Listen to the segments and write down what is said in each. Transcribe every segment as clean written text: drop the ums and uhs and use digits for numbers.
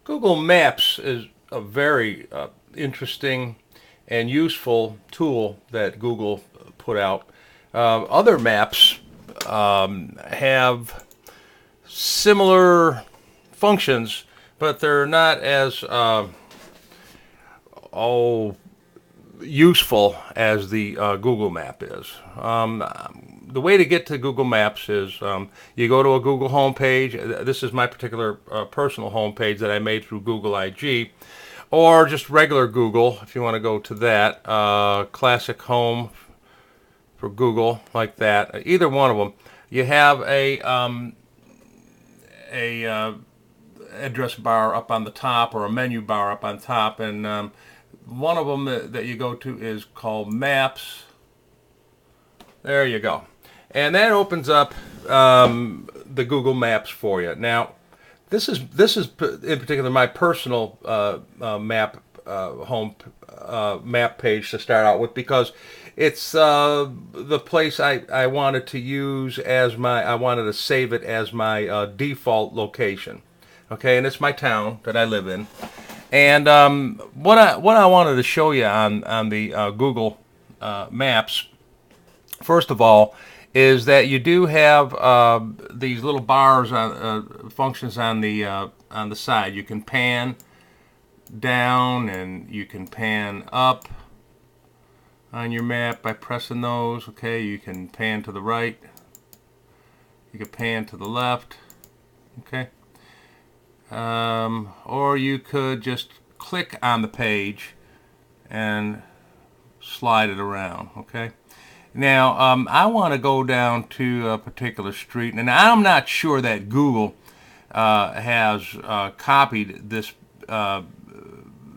Google Maps is a very interesting and useful tool that Google put out. Other maps have similar functions, but they're not as oh useful as the Google Map is. The way to get to Google Maps is you go to a Google homepage. This is my particular personal homepage that I made through Google IG, or just regular Google if you want to go to that. Classic Home for Google, like that. Either one of them. You have a address bar up on the top or a menu bar up on top, and one of them that you go to is called Maps. There you go. And that opens up the Google Maps for you. Now, this is in particular my personal map home map page to start out with, because it's the place I wanted to use as I wanted to save it as my default location. Okay, and it's my town that I live in. And what I wanted to show you on the Google Maps, first of all, is that you do have these little bars functions on the side. You can pan down and you can pan up on your map by pressing those. Okay, you can pan to the right. You can pan to the left. Okay. Or you could just click on the page and slide it around. Okay. Now, I want to go down to a particular street, and I'm not sure that Google has copied this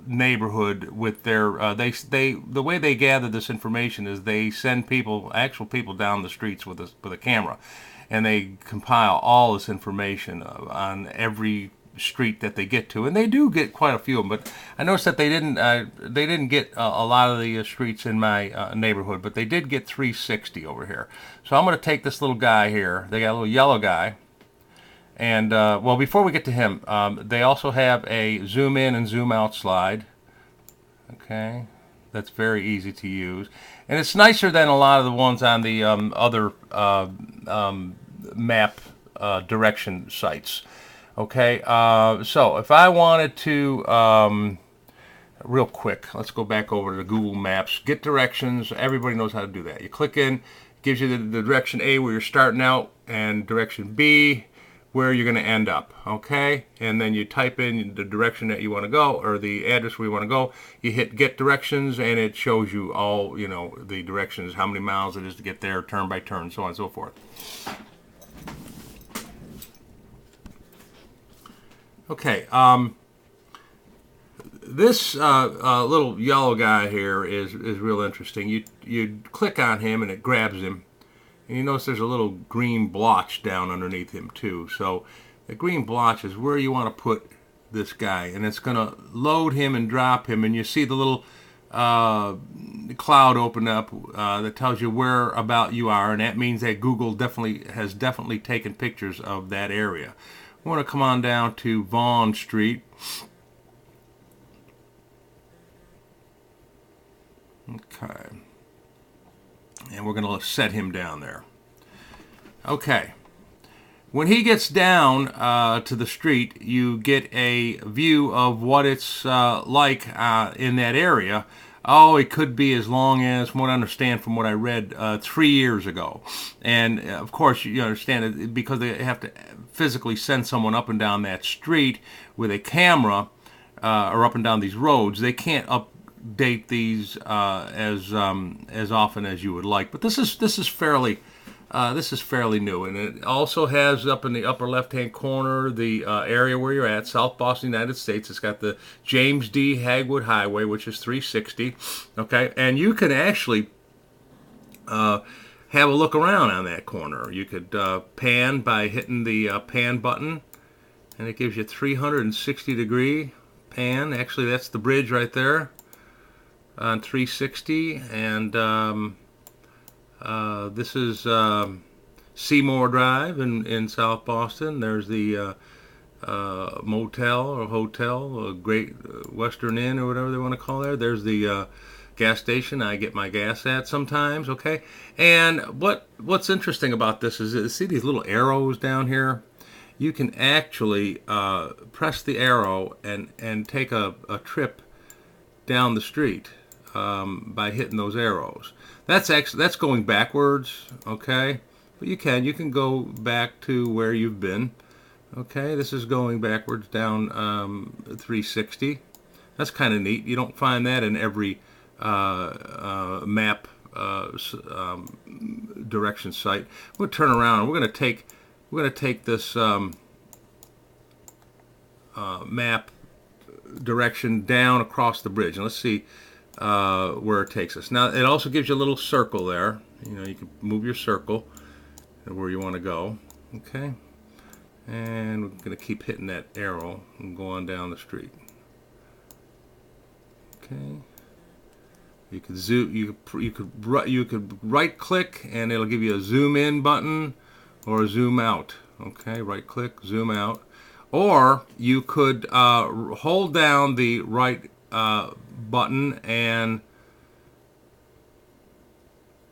neighborhood with their the way they gather this information is they send actual people down the streets with a camera, and they compile all this information on every street that they get to, and they do get quite a few of them. But I noticed that they didn't get a lot of the streets in my neighborhood, but they did get 360 over here. So I'm going to take this little guy here. They got a little yellow guy, and well, before we get to him, they also have a zoom in and zoom out slide. Okay, that's very easy to use, and it's nicer than a lot of the ones on the other map direction sites. Okay, so if I wanted to, real quick, let's go back over to Google Maps, get directions. Everybody knows how to do that. You click in, gives you the direction A where you're starting out, and direction B where you're going to end up. Okay, and then you type in the direction that you want to go, or the address where you want to go. You hit get directions, and it shows you all, the directions, how many miles it is to get there, turn by turn, so on and so forth. Okay, this little yellow guy here is real interesting. You click on him and it grabs him, and you notice there's a little green blotch down underneath him too. So the green blotch is where you want to put this guy, and it's going to load him and drop him, and you see the little cloud open up that tells you where about you are, and that means that Google has definitely taken pictures of that area. We want to come on down to Vaughn Street. Okay. And we're going to set him down there. Okay. When he gets down to the street, you get a view of what it's like in that area. Oh, it could be as long as, from what I understand from what I read, 3 years ago. And, of course, you understand it because they have to physically send someone up and down that street with a camera or up and down these roads. They can't update these as often as you would like. But this is fairly new, and it also has up in the upper left-hand corner the area where you're at, South Boston, United States. It's got the James D. Hagwood Highway, which is 360. Okay, and you can actually have a look around on that corner. You could pan by hitting the pan button, and it gives you 360-degree pan. Actually, that's the bridge right there on 360, and this is Seymour Drive in South Boston. There's the motel or hotel, a Great Western Inn or whatever they want to call there. There's the gas station I get my gas at sometimes. Okay, and what's interesting about this is see these little arrows down here. You can actually press the arrow and take a trip down the street by hitting those arrows. That's going backwards. Okay, but you can go back to where you've been. Okay, this is going backwards down 360. That's kind of neat. You don't find that in every map direction site. We'll turn around. We're gonna take this map direction down across the bridge, and let's see where it takes us. Now it also gives you a little circle there. You can move your circle where you want to go. Okay. And we're going to keep hitting that arrow and go on down the street. Okay. You could zoom. You could right click and it'll give you a zoom in button or a zoom out. Okay. Right click, zoom out, or you could hold down the right button and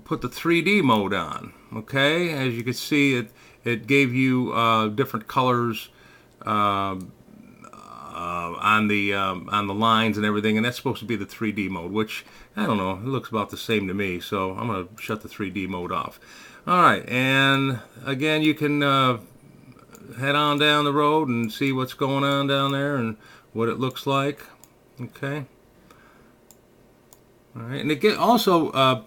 put the 3D mode on. Okay. As you can see, it gave you different colors on the lines and everything, and that's supposed to be the 3D mode, which I don't know. It looks about the same to me, so I'm gonna shut the 3D mode off. All right, and again, you can head on down the road and see what's going on down there and what it looks like. Okay. All right, and it also.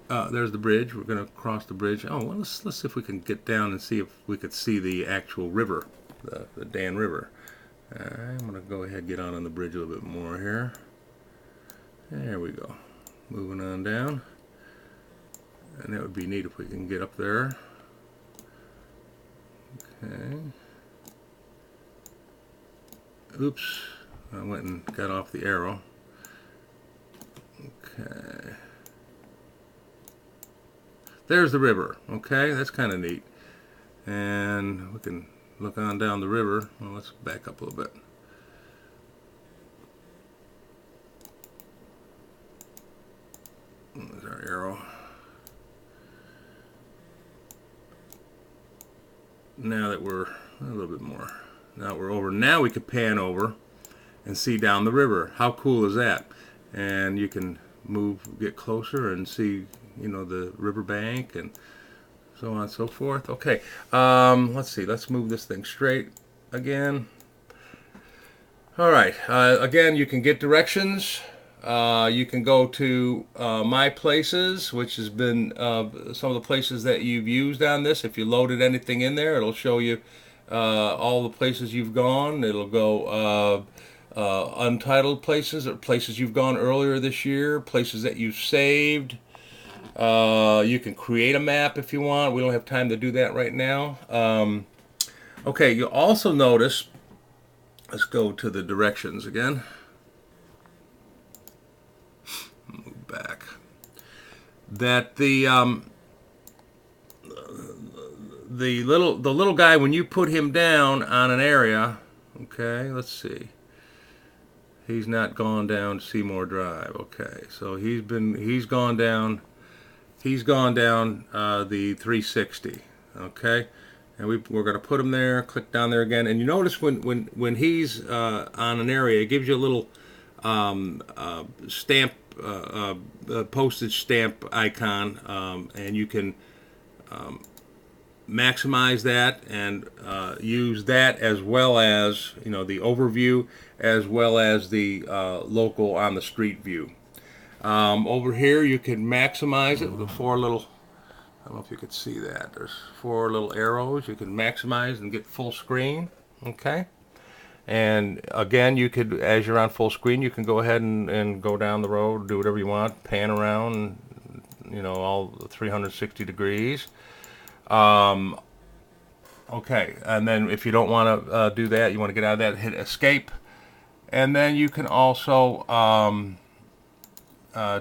There's the bridge. We're going to cross the bridge. Oh, well, let's see if we can get down and see if we could see the actual river, the Dan River. All right, I'm going to go ahead and get on the bridge a little bit more here. There we go. Moving on down. And that would be neat if we can get up there. Okay. Oops. I went and got off the arrow. Okay. There's the river. Okay, that's kind of neat. And we can look on down the river. Well, let's back up a little bit. There's our arrow. Now that we're a little bit more. Now we're over. Now we could pan over and see down the river. How cool is that? And you can get closer and see, the riverbank and so on and so forth. Okay, let's see. Let's move this thing straight again. All right. Again, you can get directions. You can go to My Places, which has been some of the places that you've used on this. If you loaded anything in there, it'll show you all the places you've gone. It'll go untitled places, or places you've gone earlier this year, places that you've saved. You can create a map if you want. We don't have time to do that right now. Okay, you'll also notice, let's go to the directions again. Move back. That the little guy, when you put him down on an area, okay, let's see. He's not gone down Seymour Drive. Okay, so he's gone down the 360. Okay, and we're going to put him there. Click down there again, and you notice when he's on an area, it gives you a little stamp, postage stamp icon, and you can maximize that and use that, as well as the overview, as well as the local on the street view. Over here you can maximize it with the four little, I don't know if you could see that, there's four little arrows. You can maximize and get full screen. Okay, and again, you could, as you're on full screen, you can go ahead and go down the road, do whatever you want, pan around, all 360 degrees. Okay, and then if you don't want to do that, you want to get out of that, hit escape, and then you can also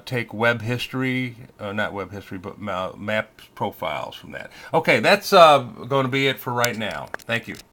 take web history, not web history, but map profiles from that. Okay, that's going to be it for right now. Thank you.